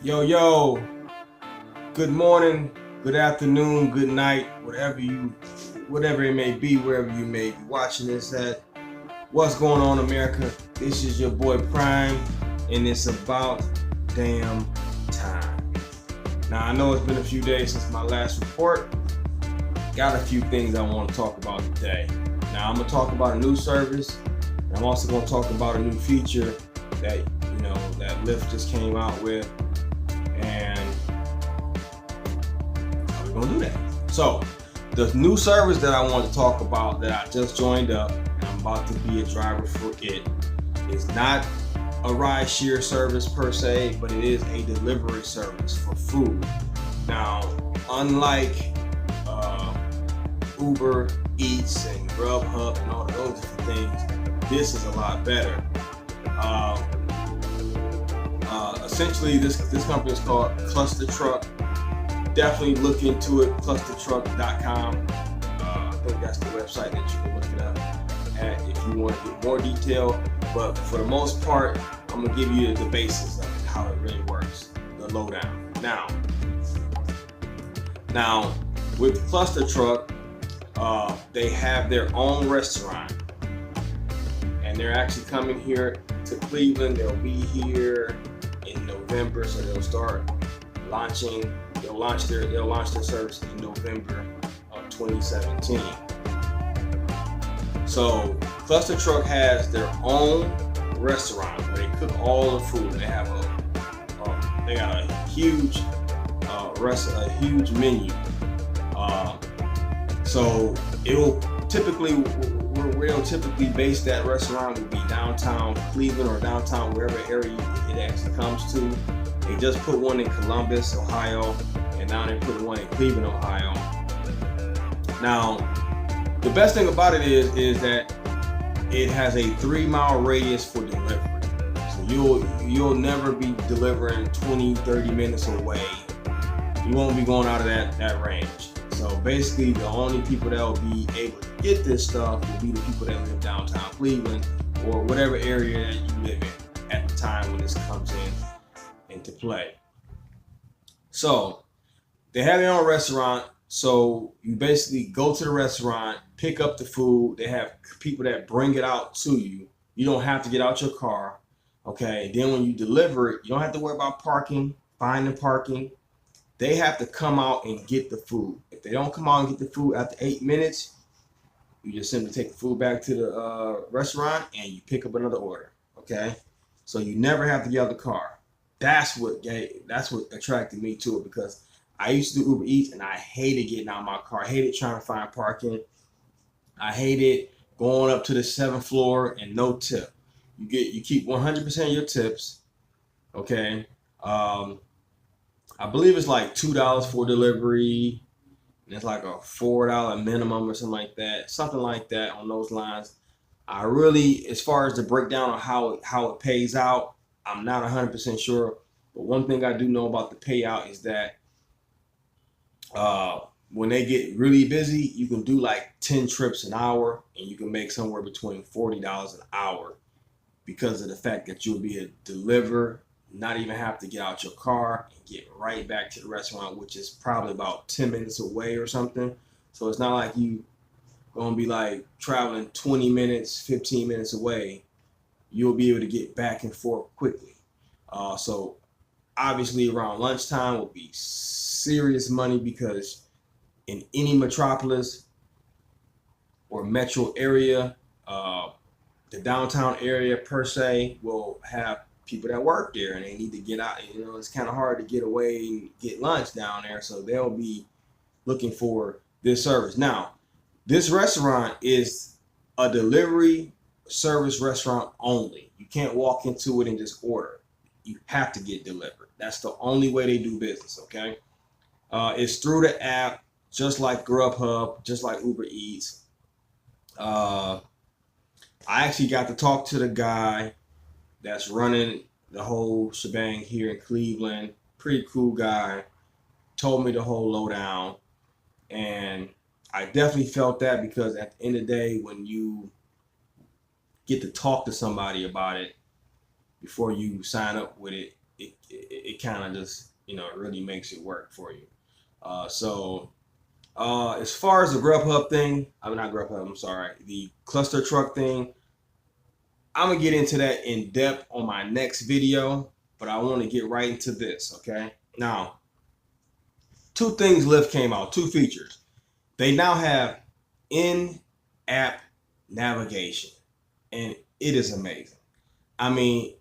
Yo, good morning, good afternoon, good night, whatever it may be, wherever you may be watching this at. What's going on, America? This is your boy Prime, and it's about damn time. Now, I know it's been a few days since my last report. Got a few things I want to talk about today. Now, I'm going to talk about a new service, and I'm also going to talk about a new feature that, that Lyft just came out with. And how are we gonna do that? So the new service that I want to talk about that I just joined up and I'm about to be a driver for it is not a rideshare service per se, but it is a delivery service for food. Now, unlike Uber Eats and Grubhub and all of those different things, this is a lot better. Essentially, this company is called Cluster Truck. Definitely look into it, clustertruck.com. I think that's the website that you can look it up at if you want to get more detail. But for the most part, I'm going to give you the basics of it, how it really works, the lowdown. Now, with Cluster Truck, they have their own restaurant. And they're actually coming here to Cleveland. They'll be here in November, so they'll start launching. They'll launch their service in November of 2017. So Cluster Truck has their own restaurant where they cook all the food. They have they got a huge huge menu. So it'll typically where it'll typically base that restaurant would be downtown Cleveland or downtown wherever area it actually comes to. They just put one in Columbus, Ohio, and now they put one in Cleveland, Ohio. Now, the best thing about it is that it has a 3-mile radius for delivery. So you'll never be delivering 20-30 minutes away. You won't be going out of that range. So basically, the only people that will be able to get this stuff will be the people that live downtown Cleveland or whatever area that you live in at the time when this comes into play. So they have their own restaurant. So you basically go to the restaurant, pick up the food. They have people that bring it out to you. You don't have to get out your car. Okay. Then when you deliver it, you don't have to worry about parking, finding parking. They have to come out and get the food. If they don't come out and get the food after 8 minutes, you just simply take the food back to the restaurant and you pick up another order. Okay, so you never have to get out of the car. That's what attracted me to it, because I used to do Uber Eats and I hated getting out of my car. I hated trying to find parking. I hated going up to the 7th floor and no tip. You keep 100% of your tips. Okay. I believe it's like $2 for delivery, and it's like a $4 minimum or something like that on those lines. I really, as far as the breakdown of how it pays out, I'm not 100% sure. But one thing I do know about the payout is that when they get really busy, you can do like 10 trips an hour, and you can make somewhere between $40 an hour because of the fact that you'll be a deliver. Not even have to get out your car and get right back to the restaurant, which is probably about 10 minutes away or something. So it's not like you gonna be like traveling 20 minutes, 15 minutes away. You'll be able to get back and forth quickly. So obviously around lunchtime will be serious money, because in any metropolis or metro area, the downtown area per se will have people that work there and they need to get out. It's kind of hard to get away and get lunch down there, so they'll be looking for this service. Now, this restaurant is a delivery service restaurant only. You can't walk into it and just order. You have to get delivered. That's the only way they do business. Okay, it's through the app, just like Grubhub, just like Uber Eats. I actually got to talk to the guy that's running the whole shebang here in Cleveland. Pretty cool guy. Told me the whole lowdown. And I definitely felt that, because at the end of the day, when you get to talk to somebody about it before you sign up with it, it it kind of just, you know, it really makes it work for you. As far as the Grubhub thing, I mean, not Grubhub, I'm sorry, the cluster truck thing, I'm gonna get into that in depth on my next video, but I want to get right into this, okay? Now, two things Lyft came out, two features. They now have in-app navigation, and it is amazing. I mean,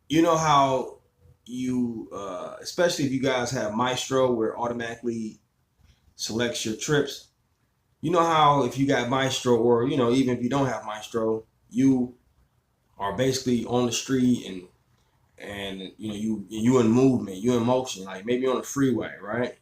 you know how you, especially if you guys have Maestro, where it automatically selects your trips. You know how if you got Maestro, or you know, even if you don't have Maestro, you are basically on the street and you know you in movement, you in motion, like maybe on a freeway, right?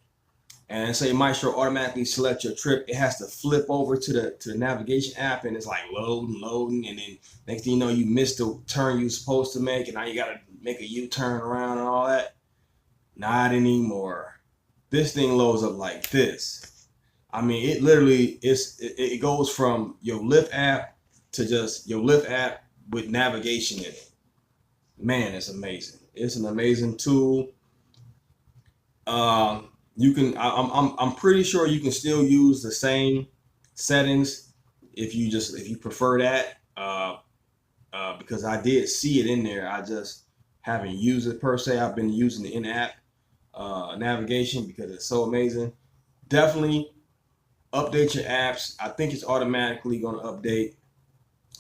And say Maestro automatically select your trip, it has to flip over to the navigation app, and it's like loading, and then next thing you know, you missed the turn you're supposed to make, and now you gotta make a U-turn around and all that. Not anymore. This thing loads up like this. I mean, it literally it goes from your Lyft app to just your Lyft app with navigation in it. Man, it's amazing. It's an amazing tool. You can I'm pretty sure you can still use the same settings if you prefer that. Because I did see it in there. I just haven't used it per se. I've been using the in-app navigation because it's so amazing. Definitely update your apps. I think it's automatically going to update.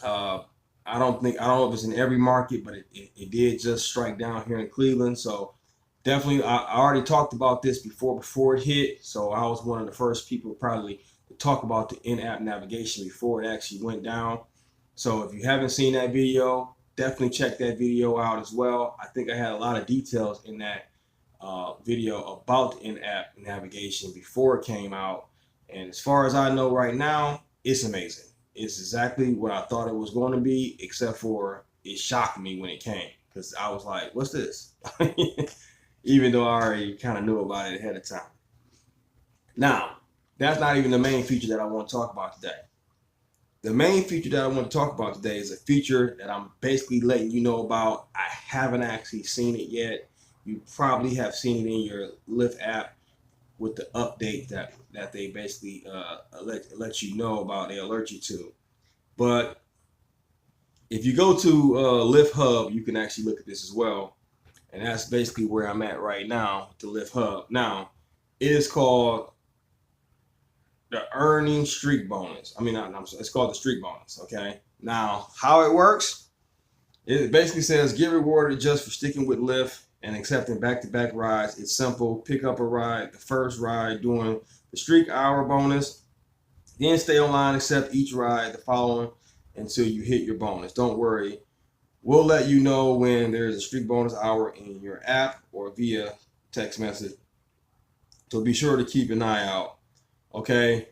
I don't know if it's in every market, but it did just strike down here in Cleveland. So definitely, I already talked about this before it hit. So I was one of the first people probably to talk about the in-app navigation before it actually went down. So if you haven't seen that video, definitely check that video out as well. I think I had a lot of details in that video about the in-app navigation before it came out. And as far as I know right now, it's amazing. It's exactly what I thought it was going to be, except for it shocked me when it came, because I was like, what's this? Even though I already kind of knew about it ahead of time. Now, that's not even the main feature that I want to talk about today. The main feature that I want to talk about today is a feature that I'm basically letting you know about. I haven't actually seen it yet. You probably have seen it in your Lyft app with the update that they basically let you know about, they alert you to. But if you go to Lyft Hub, you can actually look at this as well. And that's basically where I'm at right now, the Lyft Hub. Now, it is called the earning streak bonus. I mean, it's called the streak bonus, okay? Now, how it works, it basically says get rewarded just for sticking with Lyft and accepting back-to-back rides. It's simple. Pick up a ride, the first ride during the streak hour bonus, then stay online, accept each ride the following until you hit your bonus. Don't worry. We'll let you know when there's a streak bonus hour in your app or via text message. So be sure to keep an eye out. Okay.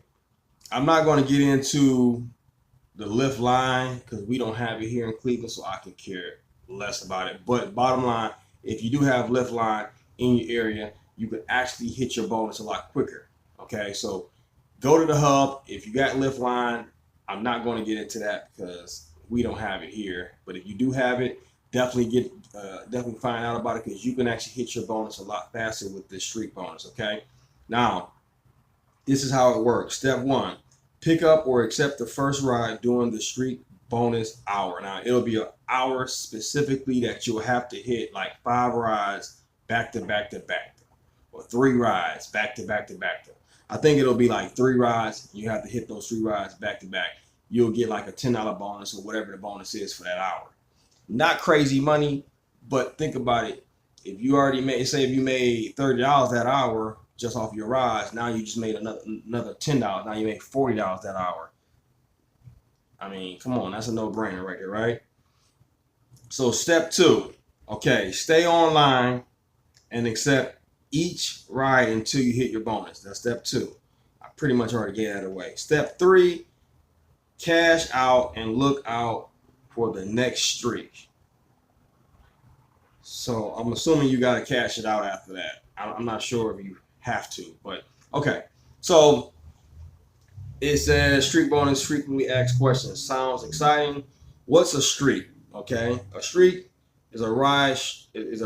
I'm not going to get into the Lyft line because we don't have it here in Cleveland, so I can care less about it. But bottom line, if you do have Lyft line in your area, you can actually hit your bonus a lot quicker. Okay. So go to the hub. If you got Lyft line, I'm not going to get into that because we don't have it here. But if you do have it, definitely find out about it, because you can actually hit your bonus a lot faster with this streak bonus. Okay. Now, this is how it works. Step 1, pick up or accept the first ride during the streak bonus hour. Now, it'll be an hour specifically that you'll have to hit like 5 rides back to back to back, or 3 rides back to back to back. I think it'll be like 3 rides. You have to hit those 3 rides back to back. You'll get like a $10 bonus or whatever the bonus is for that hour. Not crazy money, but think about it. If you already made, say if you made $30 that hour just off your rides, now you just made another $10. Now you make $40 that hour. I mean, come on, that's a no-brainer right there, right? So step 2, okay, stay online and accept each ride until you hit your bonus. That's step 2. I pretty much already gave that away. Step 3, cash out and look out for the next streak. So I'm assuming you got to cash it out after that. I'm not sure if you have to, but okay. So it says streak bonus, frequently asked questions. Sounds exciting. What's a streak? Okay, a streak is a ride streak a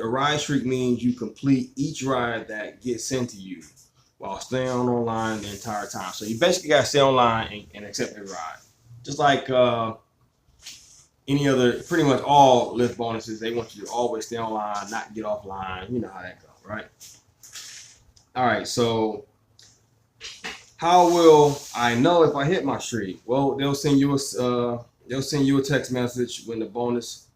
ride streak means you complete each ride that gets sent to you while staying online the entire time. So you basically got to stay online and accept every ride. Just like any other, pretty much all Lyft bonuses, they want you to always stay online, not get offline. You know how that goes, right? All right, so how will I know if I hit my streak? Well, they'll send you a text message when the bonus.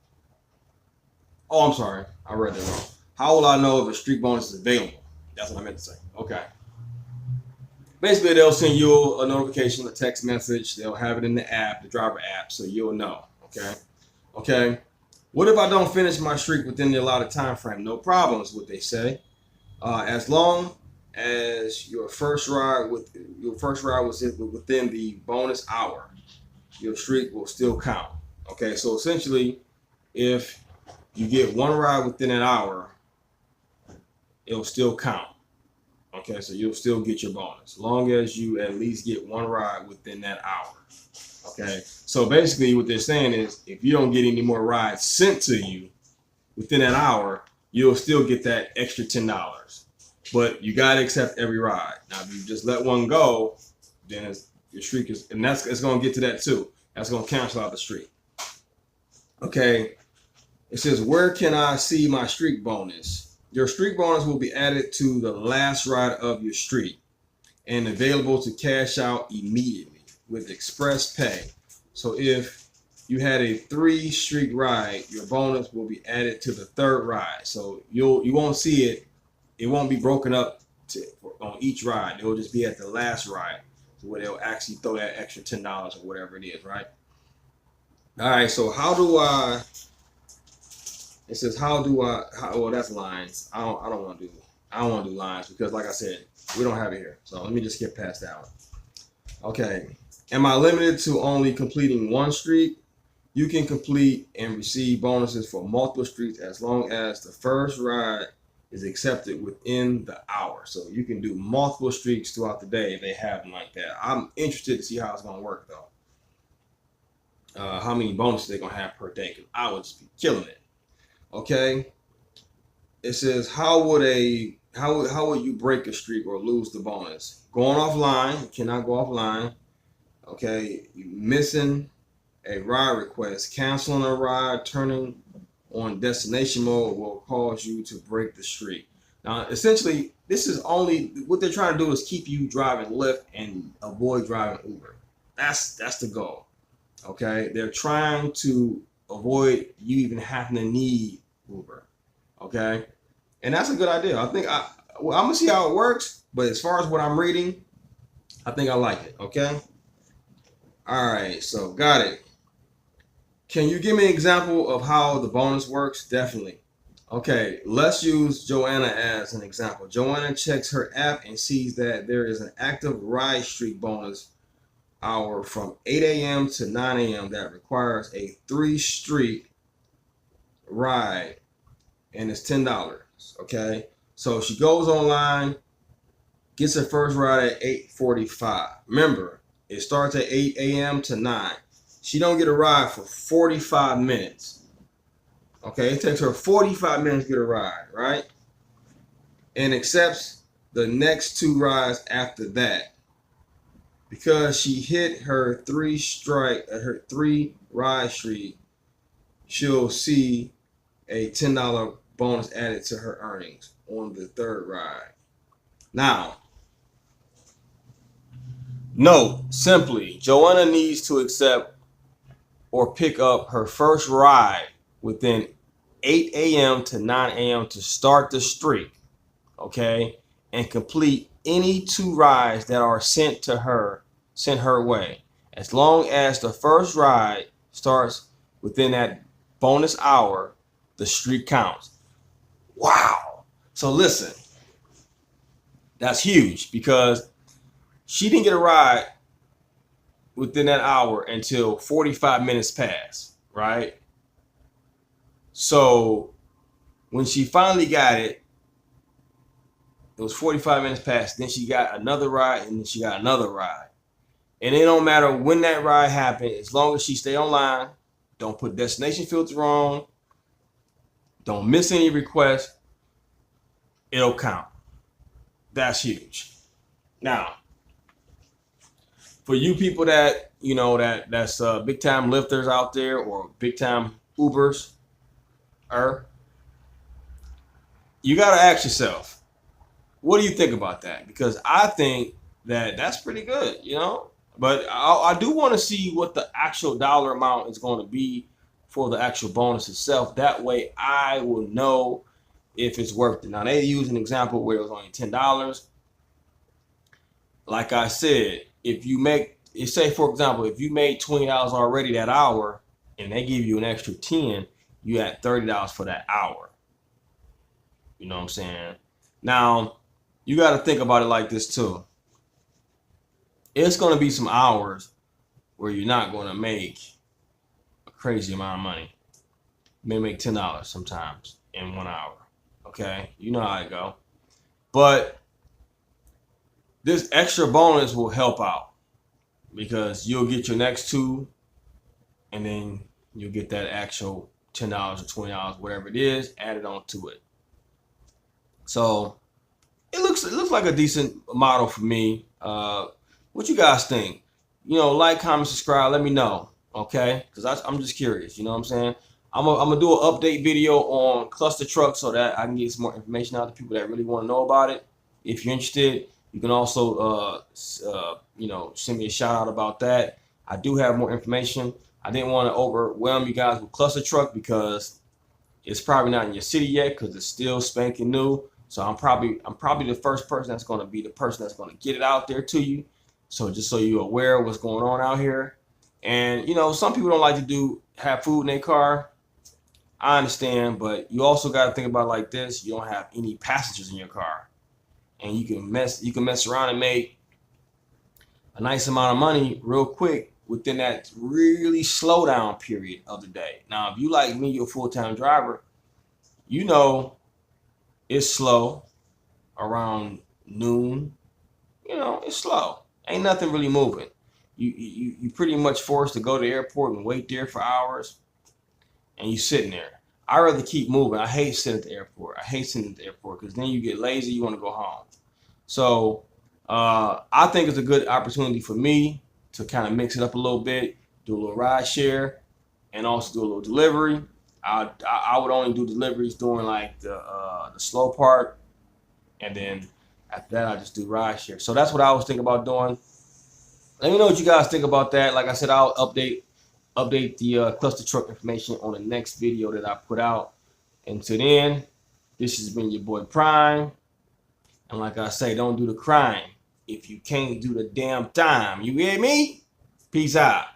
Oh, I'm sorry, I read that wrong. How will I know if a streak bonus is available? That's what I meant to say. Okay. Basically, they'll send you a notification, a text message. They'll have it in the app, the driver app, so you'll know. Okay. Okay. What if I don't finish my streak within the allotted time frame? No problem is what they say. As long as your first ride was within the bonus hour, your streak will still count. Okay. So essentially, if you get one ride within an hour, it'll still count. Okay, so you'll still get your bonus as long as you at least get one ride within that hour. Okay, so basically what they're saying is if you don't get any more rides sent to you within an hour, you'll still get that extra $10. But you gotta accept every ride. Now, if you just let one go, then your streak is, and it's gonna get to that too. That's gonna cancel out the streak. Okay, it says, where can I see my streak bonus? Your streak bonus will be added to the last ride of your streak and available to cash out immediately with Express Pay. So if you had a 3 streak ride, your bonus will be added to the 3rd ride. So you won't see it. It won't be broken up on each ride. It will just be at the last ride, where they'll actually throw that extra $10 or whatever it is, right? All right. So how do I? It says, well, that's lines. I don't want to do lines because, like I said, we don't have it here. So let me just skip past that one. Okay. Am I limited to only completing one streak? You can complete and receive bonuses for multiple streaks as long as the first ride is accepted within the hour. So you can do multiple streaks throughout the day if they have them like that. I'm interested to see how it's going to work, though. How many bonuses they're going to have per day, because I would just be killing it. Okay, it says how would you break a streak or lose the bonus? Going offline, you cannot go offline. Okay, missing a ride request, canceling a ride, turning on destination mode will cause you to break the streak. Now, essentially, this is only what they're trying to do is keep you driving Lyft and avoid driving Uber. That's the goal. Okay, they're trying to avoid you even having to need Uber. Okay, and that's a good idea. I think I'm gonna see how it works, but as far as what I'm reading, I think I like it. Okay. All right, so got it. Can you give me an example of how the bonus works? Definitely. Okay, let's use Joanna as an example. Joanna checks her app and sees that there is an active ride streak bonus hour from 8 a.m. to 9 a.m. that requires a 3 streak ride, and it's $10. Okay, so she goes online, gets her first ride at 8:45. Remember, it starts at 8 a.m. to 9. She don't get a ride for 45 minutes. Okay, it takes her 45 minutes to get a ride, right? And accepts the next 2 rides after that. Because she hit her 3 ride streak, she'll see a $10 bonus added to her earnings on the 3rd ride. Now, note simply, Joanna needs to accept or pick up her first ride within 8 a.m. to 9 a.m. to start the streak, okay, and complete any 2 rides that are sent her way. As long as the first ride starts within that bonus hour, the streak counts. Wow. So listen, that's huge because she didn't get a ride within that hour until 45 minutes passed, right? So when she finally got it, it was 45 minutes past. Then she got another ride, and then she got another ride. And it don't matter when that ride happened, as long as she stay online, Don't put destination filter on. Don't miss any requests. It'll count. That's huge. Now, for you people that, you know, that's big time lifters out there or big time Ubers, you got to ask yourself, what do you think about that? Because I think that that's pretty good, you know. But I do want to see what the actual dollar amount is going to be for the actual bonus itself. That way I will know if it's worth it. Now, they use an example where it was only $10. Like I said, if you make, say for example, if you made $20 already that hour and they give you an extra 10, you add $30 for that hour. You know what I'm saying? Now, you got to think about it like this too. It's going to be some hours where you're not going to make a crazy amount of money. You may make $10 sometimes in 1 hour. Okay? You know how it go. But this extra bonus will help out because you'll get your next two and then you'll get that actual $10 or $20, whatever it is, added on to it. So it looks like a decent model for me. What you guys think? You know, like, comment, subscribe. Let me know, okay? Because I'm just curious. You know what I'm saying? I'm gonna do an update video on cluster trucks so that I can get some more information out to people that really want to know about it. If you're interested, you can also you know, send me a shout out about that. I do have more information. I didn't want to overwhelm you guys with cluster truck because it's probably not in your city yet because it's still spanking new. So I'm probably the first person that's going to be the person that's going to get it out there to you. So just so you're aware of what's going on out here. And, you know, some people don't like to have food in their car. I understand, but you also got to think about it like this. You don't have any passengers in your car. And you can mess around and make a nice amount of money real quick within that really slow down period of the day. Now, if you like me, you're a full-time driver, you know it's slow around noon. You know, it's slow. Ain't nothing really moving. You pretty much forced to go to the airport and wait there for hours, and you sitting there. I'd rather keep moving. I hate sitting at the airport. I hate sitting at the airport because then you get lazy. You want to go home. So I think it's a good opportunity for me to kind of mix it up a little bit, do a little ride share, and also do a little delivery. I would only do deliveries during like the slow part, and then after that I just do ride share. So that's what I was thinking about doing. Let me know what you guys think about that. Like I said, I'll update the cluster truck information on the next video that I put out. Until then, this has been your boy Prime, and like I say, don't do the crime if you can't do the damn time. You hear me? Peace out.